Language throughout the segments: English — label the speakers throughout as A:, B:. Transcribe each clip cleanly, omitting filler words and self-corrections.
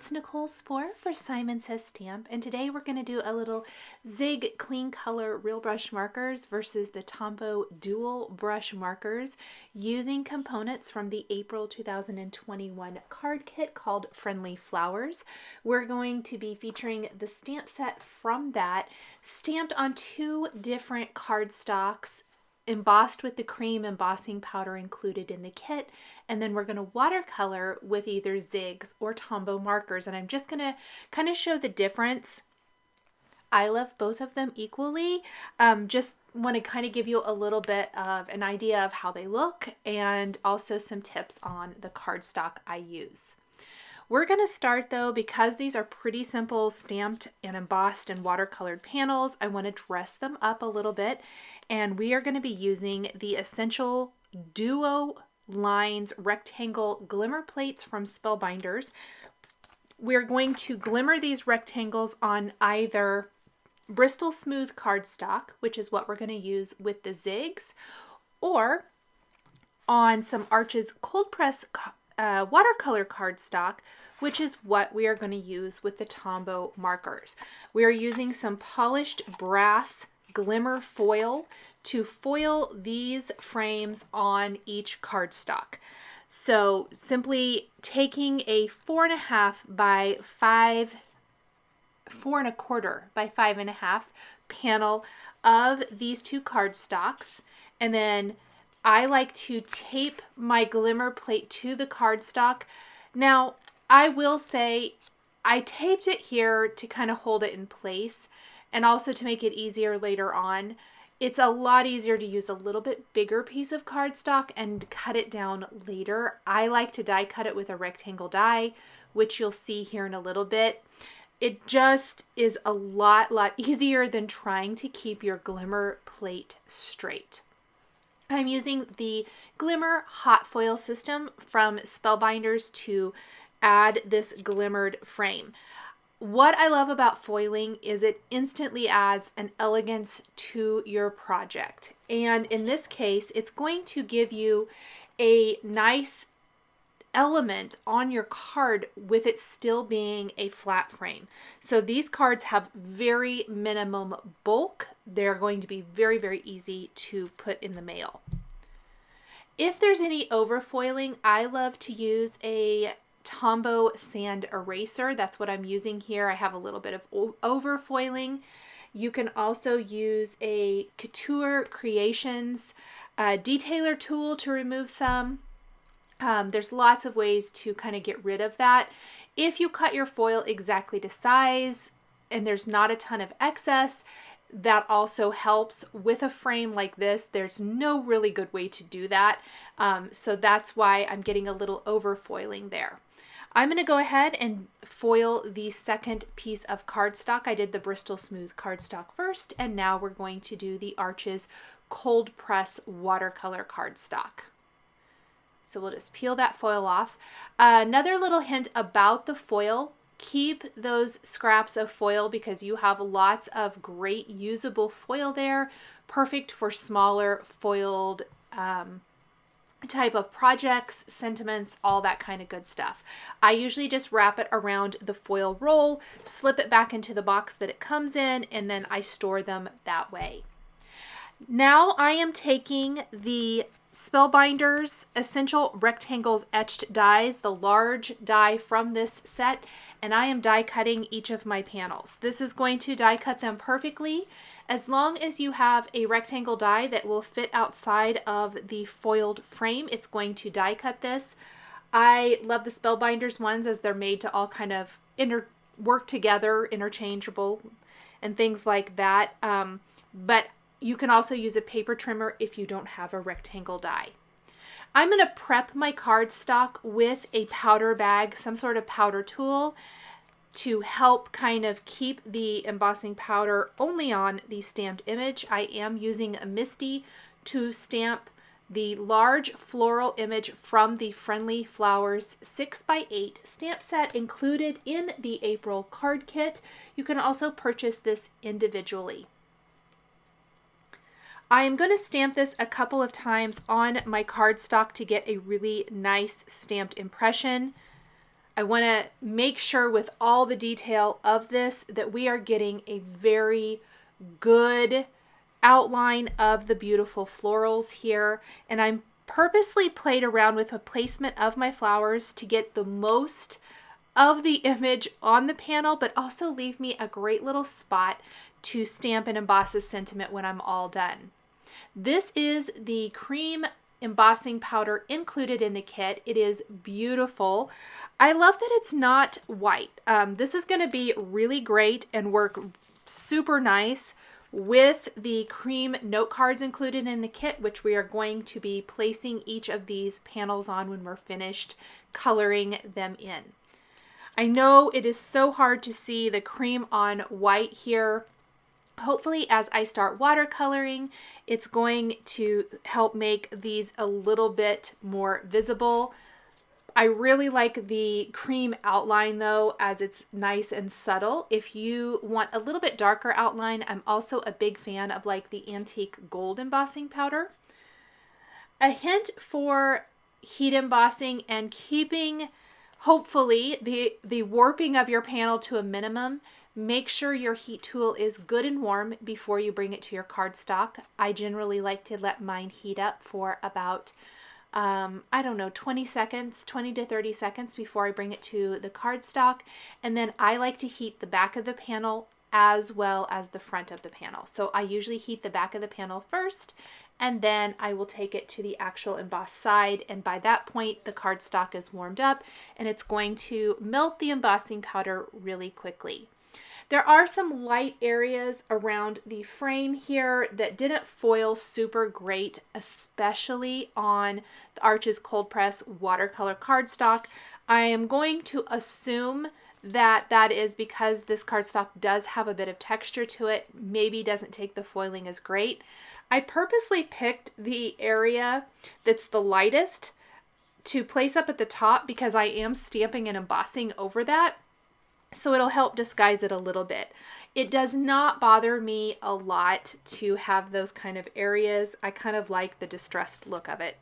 A: it's Nichol Spohr for Simon Says Stamp, and today we're going to do a little Zig Clean Color Real Brush Markers versus the Tombow Dual Brush Markers using components from the April 2021 card kit called Friendly Flowers. We're going to be featuring the stamp set from that, stamped on two different cardstocks, embossed with the cream embossing powder included in the kit, and then we're going to watercolor with either Zigs or Tombow markers, and I'm just going to kind of show the difference. I love both of them equally. Just want to kind of give you a little bit of an idea of how they look and also some tips on the cardstock I use. We're going to start though, because these are pretty simple stamped and embossed and watercolored panels, I want to dress them up a little bit, and we are going to be using the Essential Duo Lines Rectangle Glimmer Plates from Spellbinders. We're going to glimmer these rectangles on either Bristol Smooth cardstock, which is what we're going to use with the Zigs, or on some Arches Cold Press watercolor cardstock, which is what we are going to use with the Tombow markers. We are using some polished brass glimmer foil to foil these frames on each cardstock. So simply taking a 4.25 by 5.25 panel of these two cardstocks, and then I like to tape my glimmer plate to the cardstock. Now, I will say I taped it here to kind of hold it in place and also to make it easier later on. It's a lot easier to use a little bit bigger piece of cardstock and cut it down later. I like to die cut it with a rectangle die, which you'll see here in a little bit. It just is a lot easier than trying to keep your glimmer plate straight. I'm using the Glimmer hot foil system from Spellbinders to add this glimmered frame. What I love about foiling is it instantly adds an elegance to your project. And in this case, it's going to give you a nice element on your card with it still being a flat frame. So these cards have very minimum bulk. They're going to be very, very easy to put in the mail. If there's any overfoiling, I love to use a Tombow sand eraser. That's what I'm using here. I have a little bit of overfoiling. You can also use a Couture Creations detailer tool to remove some. There's lots of ways to kind of get rid of that. If you cut your foil exactly to size and there's not a ton of excess, that also helps. With a frame like this, there's no really good way to do that. So that's why I'm getting a little overfoiling there. I'm going to go ahead and foil the second piece of cardstock. I did the Bristol Smooth cardstock first, and now we're going to do the Arches Cold Press watercolor cardstock. So we'll just peel that foil off. Another little hint about the foil: keep those scraps of foil because you have lots of great usable foil there, perfect for smaller foiled type of projects, sentiments, all that kind of good stuff. I usually just wrap it around the foil roll, slip it back into the box that it comes in, and then I store them that way. Now I am taking the Spellbinders Essential Rectangles Etched dies, the large die from this set, and I am die cutting each of my panels. This is going to die cut them perfectly. As long as you have a rectangle die that will fit outside of the foiled frame, it's going to die cut this. I love the Spellbinders ones as they're made to all kind of work together, interchangeable, and things like that. But you can also use a paper trimmer if you don't have a rectangle die. I'm going to prep my cardstock with a powder bag, some sort of powder tool, to help kind of keep the embossing powder only on the stamped image. I am using a Misty to stamp the large floral image from the Friendly Flowers 6x8 stamp set included in the April card kit. You can also purchase this individually. I am going to stamp this a couple of times on my cardstock to get a really nice stamped impression. I want to make sure with all the detail of this that we are getting a very good outline of the beautiful florals here. And I'm purposely played around with the placement of my flowers to get the most of the image on the panel, but also leave me a great little spot to stamp and emboss a sentiment when I'm all done. This is the cream embossing powder included in the kit. It is beautiful. I love that it's not white. This is going to be really great and work super nice with the cream note cards included in the kit, which we are going to be placing each of these panels on when we're finished coloring them in. I know it is so hard to see the cream on white here. Hopefully, as I start watercoloring, it's going to help make these a little bit more visible. I really like the cream outline though, as it's nice and subtle. If you want a little bit darker outline, I'm also a big fan of like the antique gold embossing powder. A hint for heat embossing and keeping hopefully the warping of your panel to a minimum. Make sure your heat tool is good and warm before you bring it to your cardstock. I generally like to let mine heat up for about, I don't know, 20 seconds, 20 to 30 seconds before I bring it to the cardstock. And then I like to heat the back of the panel as well as the front of the panel. So I usually heat the back of the panel first, and then I will take it to the actual embossed side. And by that point, the cardstock is warmed up and it's going to melt the embossing powder really quickly. There are some light areas around the frame here that didn't foil super great, especially on the Arches Cold Press watercolor cardstock. I am going to assume that that is because this cardstock does have a bit of texture to it, maybe doesn't take the foiling as great. I purposely picked the area that's the lightest to place up at the top because I am stamping and embossing over that. So it'll help disguise it a little bit. It does not bother me a lot to have those kind of areas. I kind of like the distressed look of it.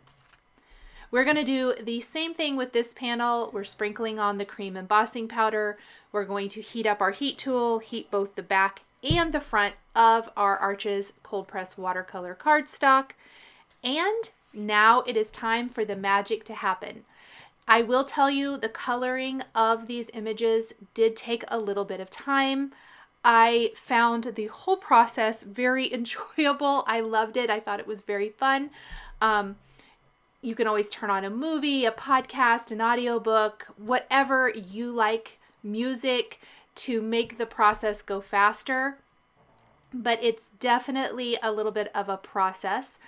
A: We're going to do the same thing with this panel. We're sprinkling on the cream embossing powder. We're going to heat up our heat tool, heat both the back and the front of our Arches Cold Press watercolor cardstock. And now it is time for the magic to happen. I will tell you the coloring of these images did take a little bit of time. I found the whole process very enjoyable. I loved it. I thought it was very fun. You can always turn on a movie, a podcast, an audiobook, whatever you like, music to make the process go faster. But it's definitely a little bit of a process.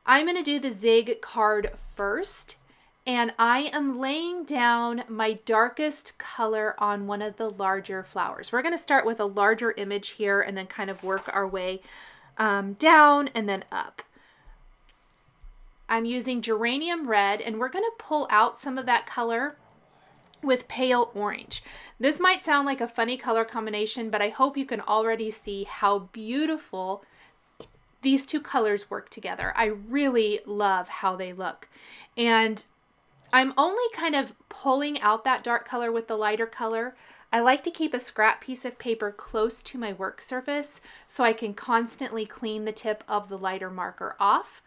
A: I'm going to do the zig card first. And I am laying down my darkest color on one of the larger flowers. We're going to start with a larger image here and then kind of work our way down and then up. I'm using geranium red, and we're going to pull out some of that color with pale orange. This might sound like a funny color combination, but I hope you can already see how beautiful these two colors work together. I really love how they look. And I'm only kind of pulling out that dark color with the lighter color. I like to keep a scrap piece of paper close to my work surface so I can constantly clean the tip of the lighter marker off.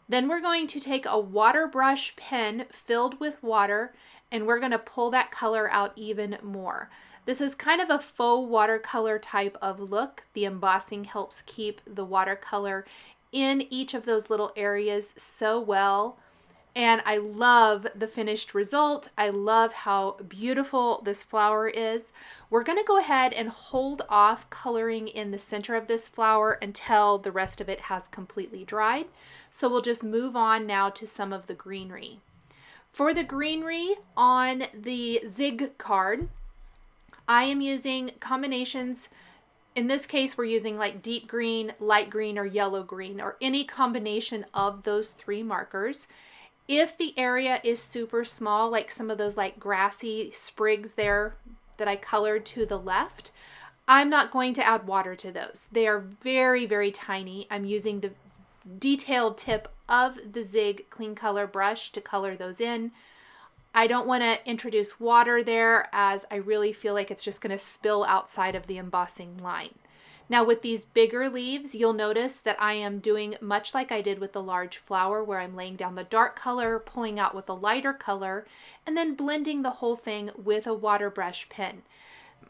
A: Then we're going to take a water brush pen filled with water, and we're going to pull that color out even more. This is kind of a faux watercolor type of look. The embossing helps keep the watercolor in each of those little areas so well. And I love the finished result. I love how beautiful this flower is. We're going to go ahead and hold off coloring in the center of this flower until the rest of it has completely dried. So we'll just move on now to some of the greenery. For the greenery on the zig card, I am using combinations. In this case, we're using like deep green, light green, or yellow green, or any combination of those three markers. If the area is super small, like some of those like grassy sprigs there that I colored to the left, I'm not going to add water to those. They are very, very tiny. I'm using the detailed tip of the zig clean color brush to color those in. I don't want to introduce water there, as I really feel like it's just going to spill outside of the embossing line. Now with these bigger leaves, you'll notice that I am doing much like I did with the large flower, where I'm laying down the dark color, pulling out with a lighter color, and then blending the whole thing with a water brush pen.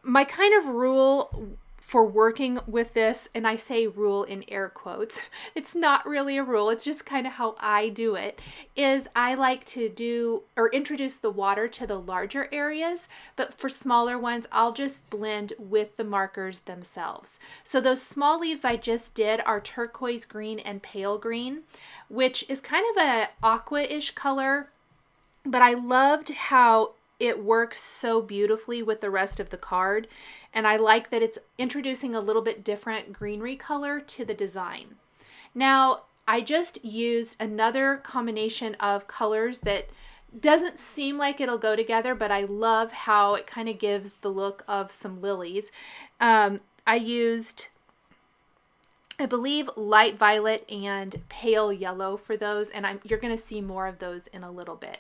A: My kind of rule for working with this, and I say rule in air quotes, it's not really a rule, it's just kind of how I do it, is I like to do or introduce the water to the larger areas, but for smaller ones, I'll just blend with the markers themselves. So those small leaves I just did are turquoise green and pale green, which is kind of a aqua-ish color, but I loved how it works so beautifully with the rest of the card, and I like that it's introducing a little bit different greenery color to the design. Now I just used another combination of colors that doesn't seem like it'll go together, but I love how it kind of gives the look of some lilies. I used, I believe, light violet and pale yellow for those, and you're going to see more of those in a little bit.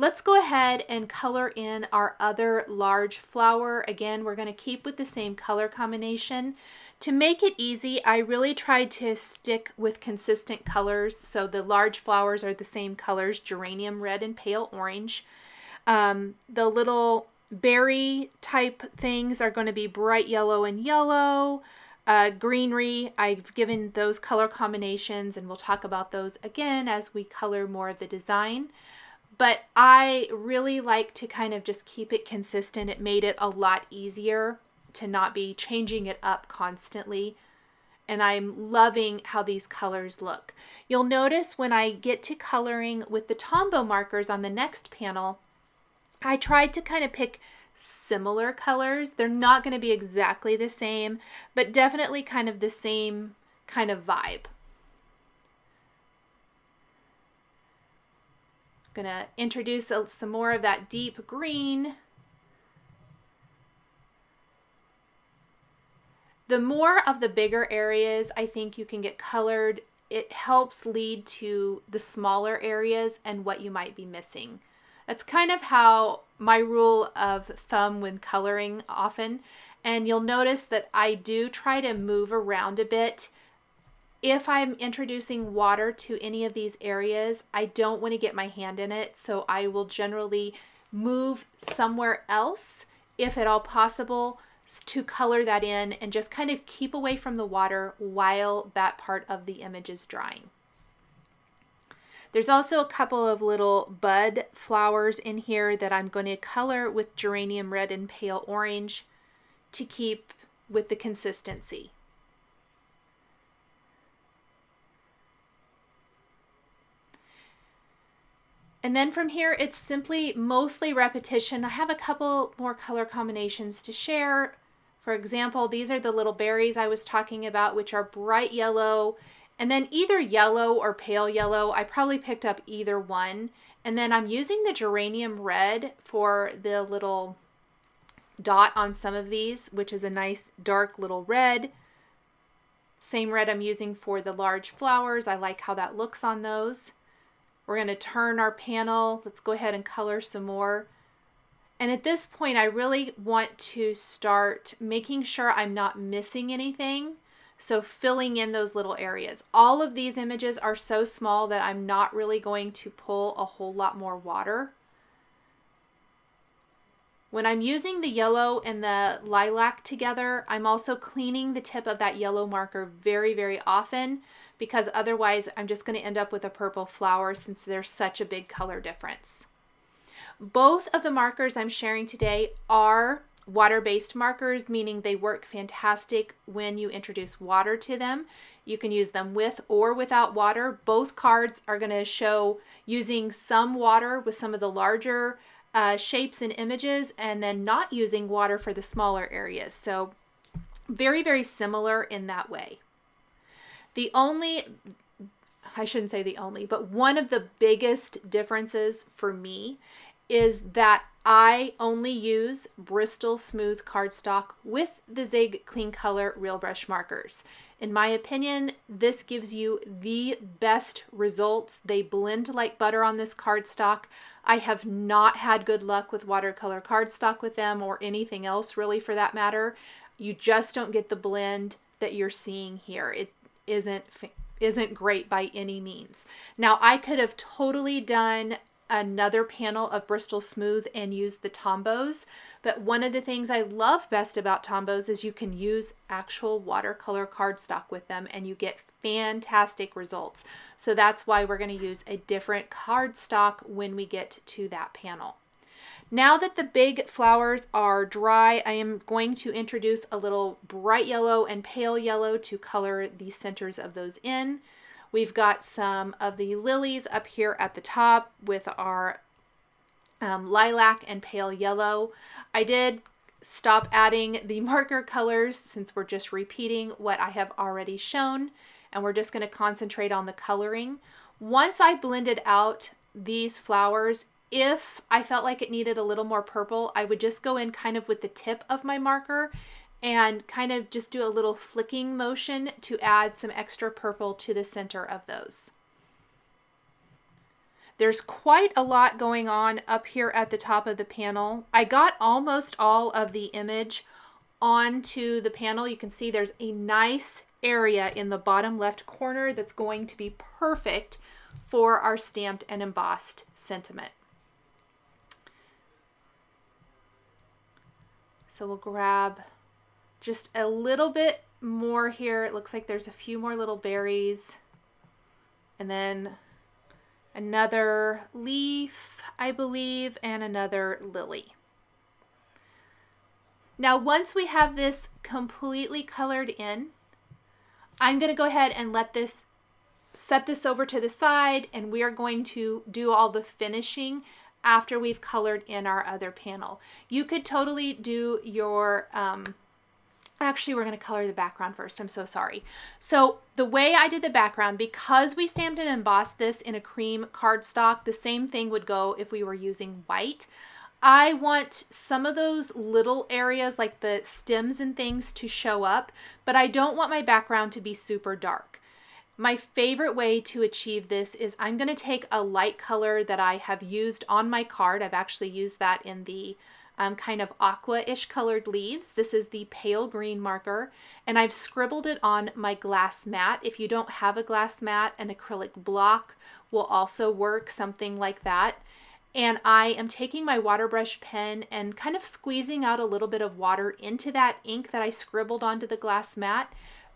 A: Let's go ahead and color in our other large flower. Again, we're going to keep with the same color combination. To make it easy, I really tried to stick with consistent colors. So the large flowers are the same colors, geranium red and pale orange. The little berry type things are going to be bright yellow and yellow. Greenery, I've given those color combinations, and we'll talk about those again as we color more of the design. But I really like to kind of just keep it consistent. It made it a lot easier to not be changing it up constantly. And I'm loving how these colors look. You'll notice when I get to coloring with the Tombow markers on the next panel, I tried to kind of pick similar colors. They're not going to be exactly the same, but definitely kind of the same kind of vibe. Gonna introduce some more of that deep green. The more of the bigger areas I think you can get colored, it helps lead to the smaller areas and what you might be missing. That's kind of how my rule of thumb when coloring often, and you'll notice that I do try to move around a bit. If I'm introducing water to any of these areas, I don't want to get my hand in it, so I will generally move somewhere else, if at all possible, to color that in and just kind of keep away from the water while that part of the image is drying. There's also a couple of little bud flowers in here that I'm going to color with geranium red and pale orange to keep with the consistency. And then from here, it's simply mostly repetition. I have a couple more color combinations to share. For example, these are the little berries I was talking about, which are bright yellow, and then either yellow or pale yellow. I probably picked up either one. And then I'm using the geranium red for the little dot on some of these, which is a nice dark little red. Same red I'm using for the large flowers. I like how that looks on those. We're going to turn our panel. Let's go ahead and color some more. And at this point, I really want to start making sure I'm not missing anything. So filling in those little areas. All of these images are so small that I'm not really going to pull a whole lot more water. When I'm using the yellow and the lilac together, I'm also cleaning the tip of that yellow marker very, very often, because otherwise I'm just going to end up with a purple flower since there's such a big color difference. Both of the markers I'm sharing today are water-based markers, meaning they work fantastic when you introduce water to them. You can use them with or without water. Both cards are going to show using some water with some of the larger shapes and images, and then not using water for the smaller areas. So very, very similar in that way. The only, I shouldn't say the only, but one of the biggest differences for me is that I only use Bristol Smooth cardstock with the Zig Clean Color Real Brush markers. In my opinion, this gives you the best results. They blend like butter on this cardstock. I have not had good luck with watercolor cardstock with them, or anything else really for that matter. You just don't get the blend that you're seeing here. It isn't great by any means. Now, I could have totally done another panel of Bristol Smooth and use the Tombows, but one of the things I love best about Tombows is you can use actual watercolor cardstock with them and you get fantastic results. So that's why we're going to use a different cardstock when we get to that panel. Now that the big flowers are dry, I am going to introduce a little bright yellow and pale yellow to color the centers of those in. We've got some of the lilies up here at the top with our lilac and pale yellow. I did stop adding the marker colors since we're just repeating what I have already shown, and we're just going to concentrate on the coloring. Once I blended out these flowers, if I felt like it needed a little more purple, I would just go in kind of with the tip of my marker and kind of just do a little flicking motion to add some extra purple to the center of those. There's quite a lot going on up here at the top of the panel. I got almost all of the image onto the panel. You can see there's a nice area in the bottom left corner that's going to be perfect for our stamped and embossed sentiment. So we'll grab just a little bit more here. It looks like there's a few more little berries. And then another leaf, I believe, and another lily. Now, once we have this completely colored in, I'm going to go ahead and set this over to the side, and we are going to do all the finishing after we've colored in our other panel. You could totally do your, actually, we're going to color the background first. I'm so sorry. So the way I did the background, because we stamped and embossed this in a cream cardstock, the same thing would go if we were using white. I want some of those little areas like the stems and things to show up, but I don't want my background to be super dark. My favorite way to achieve this is I'm going to take a light color that I have used on my card. I've actually used that in the kind of aqua-ish colored leaves. This is the pale green marker, and I've scribbled it on my glass mat. If you don't have a glass mat, an acrylic block will also work, something like that. And I am taking my water brush pen and kind of squeezing out a little bit of water into that ink that I scribbled onto the glass mat,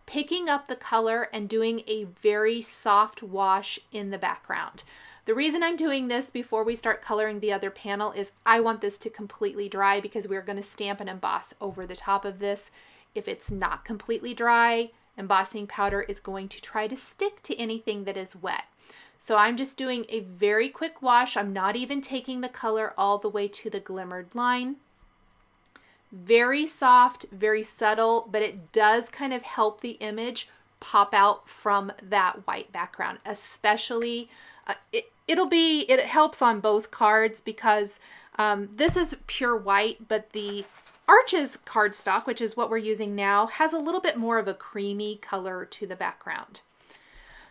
A: picking up the color and doing a very soft wash in the background. The reason I'm doing this before we start coloring the other panel is I want this to completely dry, because we're going to stamp and emboss over the top of this. If it's not completely dry, embossing powder is going to try to stick to anything that is wet. So I'm just doing a very quick wash. I'm not even taking the color all the way to the glimmered line. Very soft, very subtle, but it does kind of help the image pop out from that white background, especially it helps on both cards, because this is pure white, but the Arches cardstock, which is what we're using now, has a little bit more of a creamy color to the background.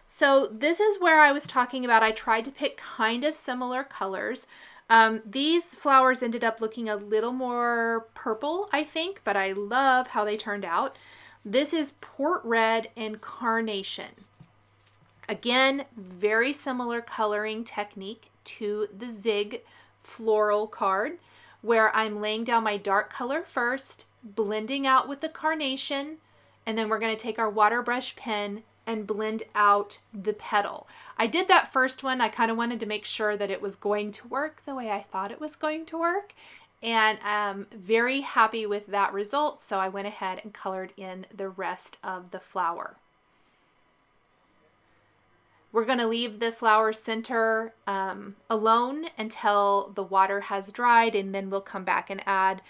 A: So this is where I was talking about I tried to pick kind of similar colors. These flowers ended up looking a little more purple, I think, but I love how they turned out. This is Port Red and Carnation. Again, very similar coloring technique to the Zig Floral card, where I'm laying down my dark color first, blending out with the carnation, and then we're going to take our water brush pen and blend out the petal. I did that first one. I kind of wanted to make sure that it was going to work the way I thought it was going to work, and I'm very happy with that result, so I went ahead and colored in the rest of the flower. We're going to leave the flower center alone until the water has dried, and then we'll come back and add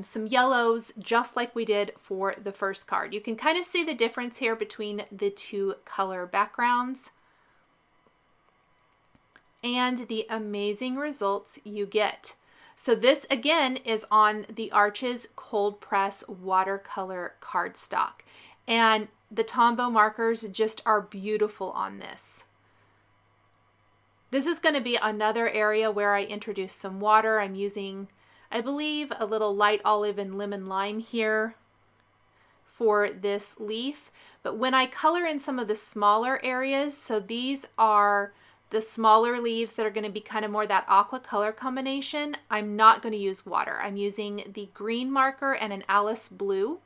A: some yellows, just like we did for the first card. You can kind of see the difference here between the two color backgrounds and the amazing results you get. So this again is on the Arches Cold Press watercolor cardstock. And the Tombow markers just are beautiful on this. This is going to be another area where I introduce some water. I'm using, I believe, a little light olive and lemon lime here for this leaf. But when I color in some of the smaller areas, so these are the smaller leaves that are going to be kind of more that aqua color combination, I'm not going to use water. I'm using the green marker and an Alice Blue.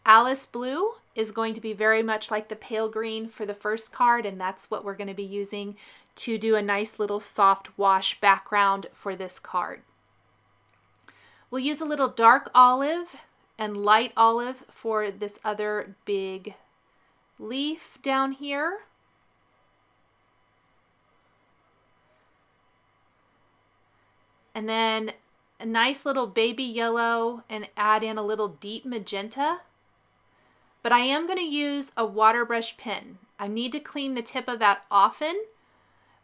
A: Alice Blue is going to be very much like the pale green for the first card, and that's what we're going to be using to do a nice little soft wash background for this card. We'll use a little dark olive and light olive for this other big leaf down here. And then a nice little baby yellow and add in a little deep magenta. But I am going to use a water brush pen. I need to clean the tip of that often,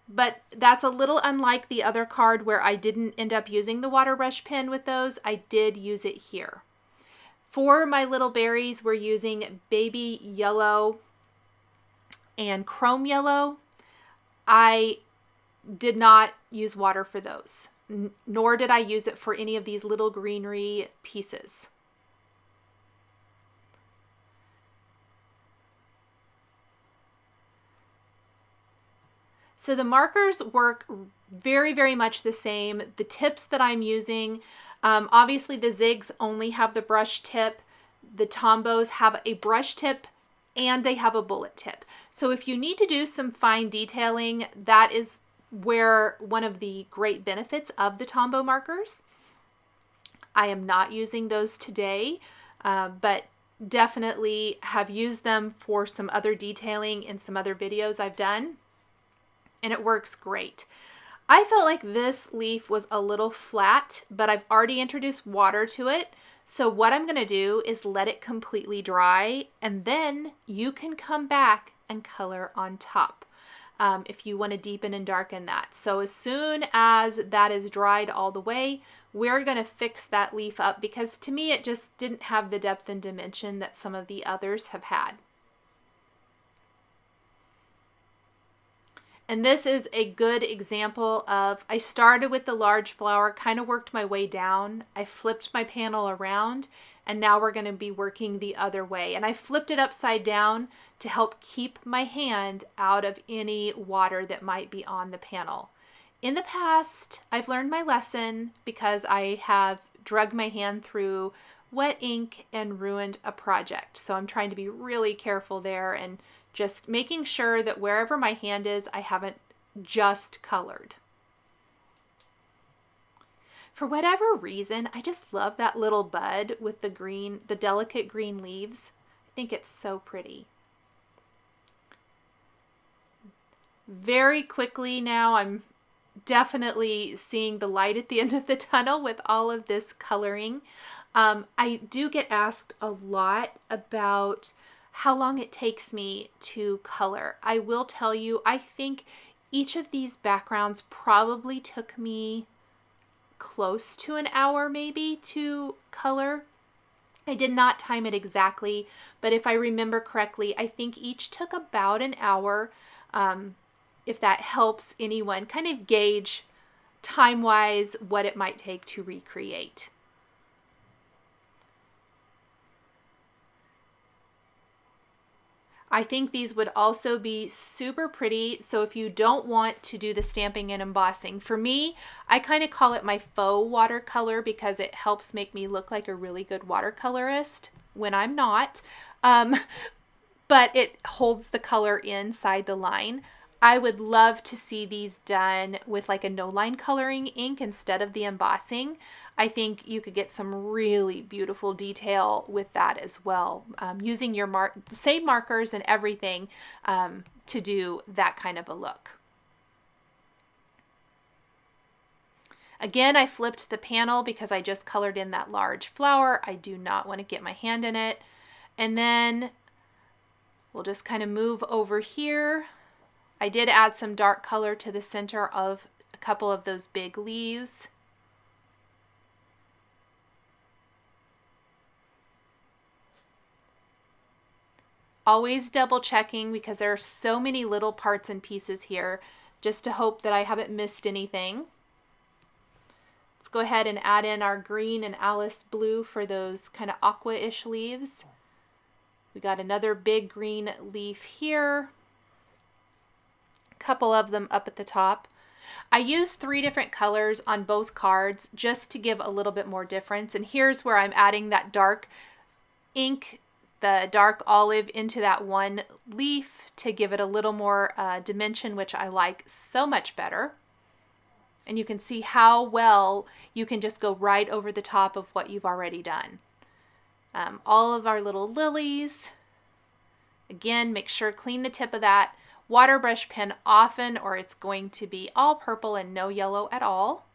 A: but that's a little unlike the other card where I didn't end up using the water brush pen with those. I did use it here. For my little berries, we're using baby yellow and chrome yellow. I did not use water for those, nor did I use it for any of these little greenery pieces. So the markers work very, very much the same. The tips that I'm using, obviously the Zigs only have the brush tip. The Tombows have a brush tip and they have a bullet tip. So if you need to do some fine detailing, that is where one of the great benefits of the Tombow markers. I am not using those today, but definitely have used them for some other detailing in some other videos I've done, and it works great. I felt like this leaf was a little flat, but I've already introduced water to it. So what I'm going to do is let it completely dry, and then you can come back and color on top if you want to deepen and darken that. So as soon as that is dried all the way, we're going to fix that leaf up, because to me it just didn't have the depth and dimension that some of the others have had. And this is a good example of, I started with the large flower, kind of worked my way down. I flipped my panel around, and now we're going to be working the other way. And I flipped it upside down to help keep my hand out of any water that might be on the panel. In the past, I've learned my lesson because I have dragged my hand through wet ink and ruined a project. So I'm trying to be really careful there and just making sure that wherever my hand is, I haven't just colored. For whatever reason, I just love that little bud with the green, the delicate green leaves. I think it's so pretty. Very quickly now, I'm definitely seeing the light at the end of the tunnel with all of this coloring. I do get asked a lot about how long it takes me to color. I will tell you, I think each of these backgrounds probably took me close to an hour maybe to color. I did not time it exactly, but if I remember correctly, I think each took about an hour. If that helps anyone kind of gauge time-wise what it might take to recreate. I think these would also be super pretty. So if you don't want to do the stamping and embossing, for me, I kind of call it my faux watercolor because it helps make me look like a really good watercolorist when I'm not. But it holds the color inside the line. I would love to see these done with like a no-line coloring ink instead of the embossing. I think you could get some really beautiful detail with that as well, using your the same markers and everything to do that kind of a look. Again, I flipped the panel because I just colored in that large flower. I do not want to get my hand in it. And then we'll just kind of move over here. I did add some dark color to the center of a couple of those big leaves. Always double checking because there are so many little parts and pieces here, just to hope that I haven't missed anything. Let's go ahead and add in our green and Alice blue for those kind of aqua-ish leaves. We got another big green leaf here. A couple of them up at the top. I use 3 different colors on both cards just to give a little bit more difference. And here's where I'm adding that dark ink, the dark olive, into that one leaf to give it a little more dimension, which I like so much better. And you can see how well you can just go right over the top of what you've already done. All of our little lilies. Again, make sure clean the tip of that water brush pen often, or it's going to be all purple and no yellow at all.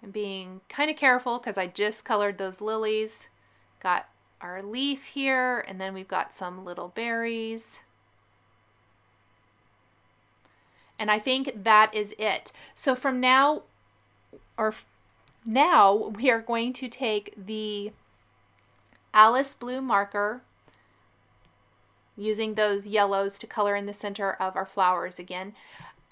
A: And being kind of careful because I just colored those lilies. Got our leaf here, and then we've got some little berries. And I think that is it. So from now, we are going to take the Alice blue marker, using those yellows to color in the center of our flowers again.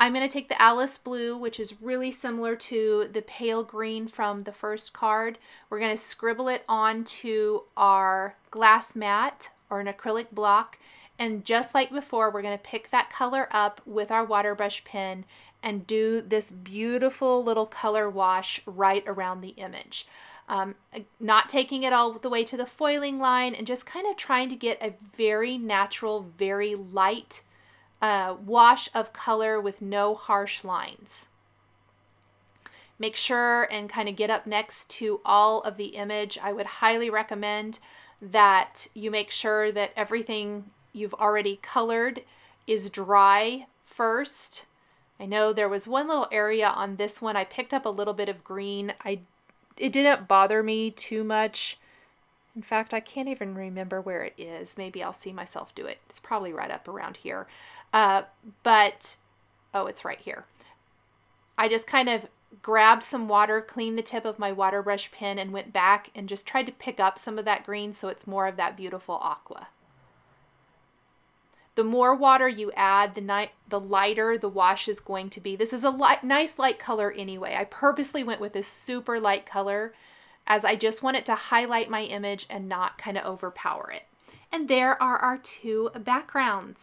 A: I'm going to take the Alice blue, which is really similar to the pale green from the first card. We're going to scribble it onto our glass mat or an acrylic block. And just like before, we're going to pick that color up with our water brush pen and do this beautiful little color wash right around the image. Not taking it all the way to the foiling line, and just kind of trying to get a very natural, very light wash of color with no harsh lines. Make sure and kind of get up next to all of the image. I would highly recommend that you make sure that everything you've already colored is dry first. I know there was one little area on this one. I picked up a little bit of green. It didn't bother me too much. In fact, I can't even remember where it is. Maybe I'll see myself do it. It's probably right up around here. Oh, it's right here. I just kind of grabbed some water, cleaned the tip of my water brush pen, and went back and just tried to pick up some of that green so it's more of that beautiful aqua. The more water you add, the lighter the wash is going to be. This is a nice light color anyway. I purposely went with this super light color as I just want it to highlight my image and not kind of overpower it. And there are our 2 backgrounds.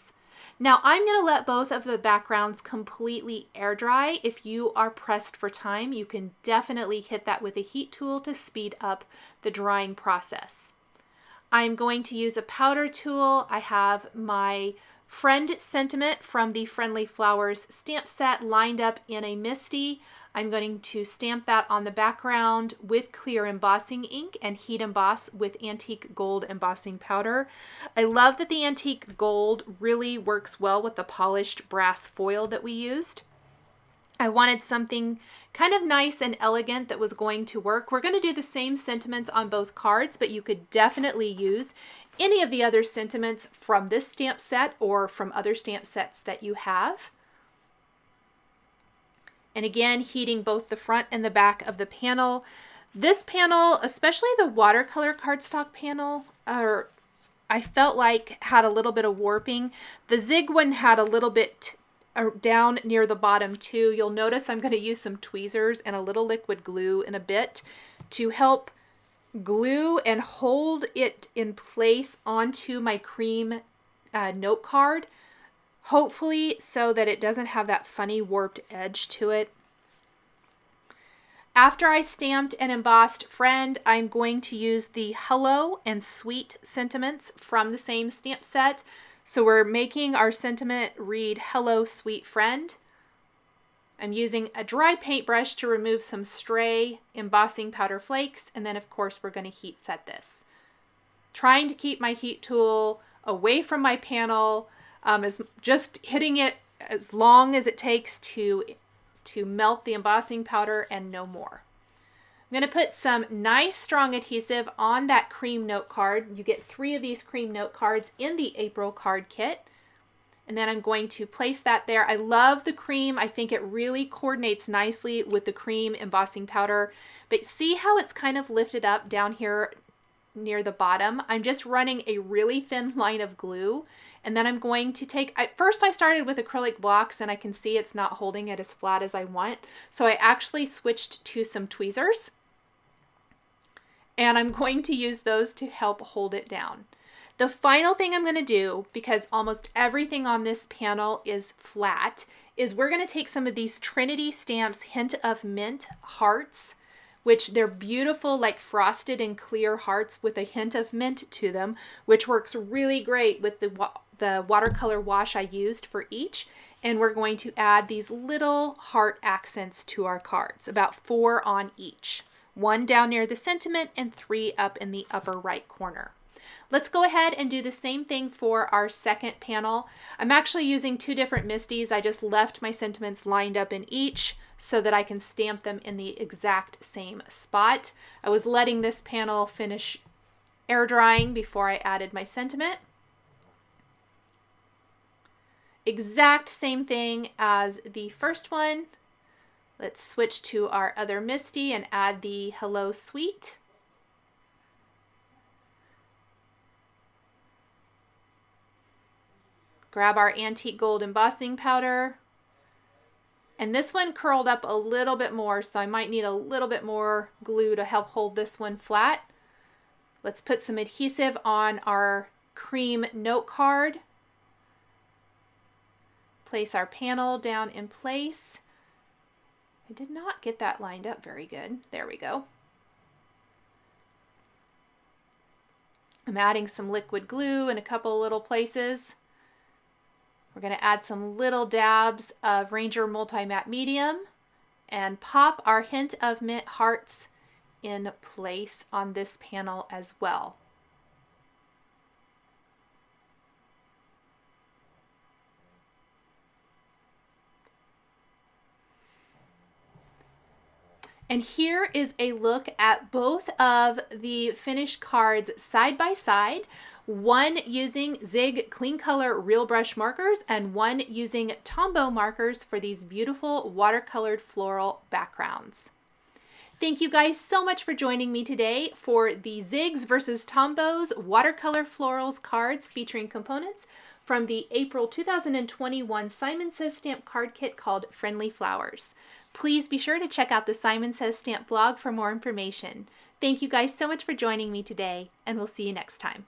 A: Now I'm going to let both of the backgrounds completely air dry. If you are pressed for time, you can definitely hit that with a heat tool to speed up the drying process. I'm going to use a powder tool. I have my Friend Sentiment from the Friendly Flowers stamp set lined up in a Misty. I'm going to stamp that on the background with clear embossing ink and heat emboss with antique gold embossing powder. I love that the antique gold really works well with the polished brass foil that we used. I wanted something kind of nice and elegant that was going to work. We're going to do the same sentiments on both cards, but you could definitely use any of the other sentiments from this stamp set or from other stamp sets that you have. And again, heating both the front and the back of the panel. This panel, especially the watercolor cardstock panel, I felt like had a little bit of warping. The Zig one had a little bit down near the bottom too. You'll notice I'm going to use some tweezers and a little liquid glue in a bit to help glue and hold it in place onto my cream note card, hopefully so that it doesn't have that funny warped edge to it. After I stamped and embossed Friend, I'm going to use the Hello and Sweet sentiments from the same stamp set. So we're making our sentiment read, Hello, Sweet Friend. I'm using a dry paintbrush to remove some stray embossing powder flakes, and then of course we're going to heat set this. Trying to keep my heat tool away from my panel, just hitting it as long as it takes to melt the embossing powder and no more. I'm going to put some nice strong adhesive on that cream note card. You get 3 of these cream note cards in the April card kit. And then I'm going to place that there. I love the cream. I think it really coordinates nicely with the cream embossing powder. But see how it's kind of lifted up down here near the bottom? I'm just running a really thin line of glue. And then I'm going to take, at first I started with acrylic blocks and I can see it's not holding it as flat as I want. So I actually switched to some tweezers. And I'm going to use those to help hold it down. The final thing I'm going to do, because almost everything on this panel is flat, is we're going to take some of these Trinity Stamps Hint of Mint hearts, which they're beautiful, like frosted and clear hearts with a hint of mint to them, which works really great with the watercolor wash I used for each. And we're going to add these little heart accents to our cards, about 4 on each. 1 down near the sentiment and 3 up in the upper right corner. Let's go ahead and do the same thing for our second panel. I'm actually using 2 different Misties. I just left my sentiments lined up in each so that I can stamp them in the exact same spot. I was letting this panel finish air drying before I added my sentiment. Exact same thing as the first one. Let's switch to our other Misty and add the Hello Sweet. Grab our antique gold embossing powder. And this one curled up a little bit more, so I might need a little bit more glue to help hold this one flat. Let's put some adhesive on our cream note card. Place our panel down in place. I did not get that lined up very good. There we go. I'm adding some liquid glue in a couple little places. We're going to add some little dabs of Ranger Multi-Matte Medium and pop our Hint of Mint hearts in place on this panel as well. And here is a look at both of the finished cards side by side, one using Zig Clean Color Real Brush markers and one using Tombow markers for these beautiful watercolored floral backgrounds. Thank you guys so much for joining me today for the Zigs versus Tombows Watercolor Florals cards featuring components from the April 2021 Simon Says Stamp card kit called Friendly Flowers. Please be sure to check out the Simon Says Stamp blog for more information. Thank you guys so much for joining me today, and we'll see you next time.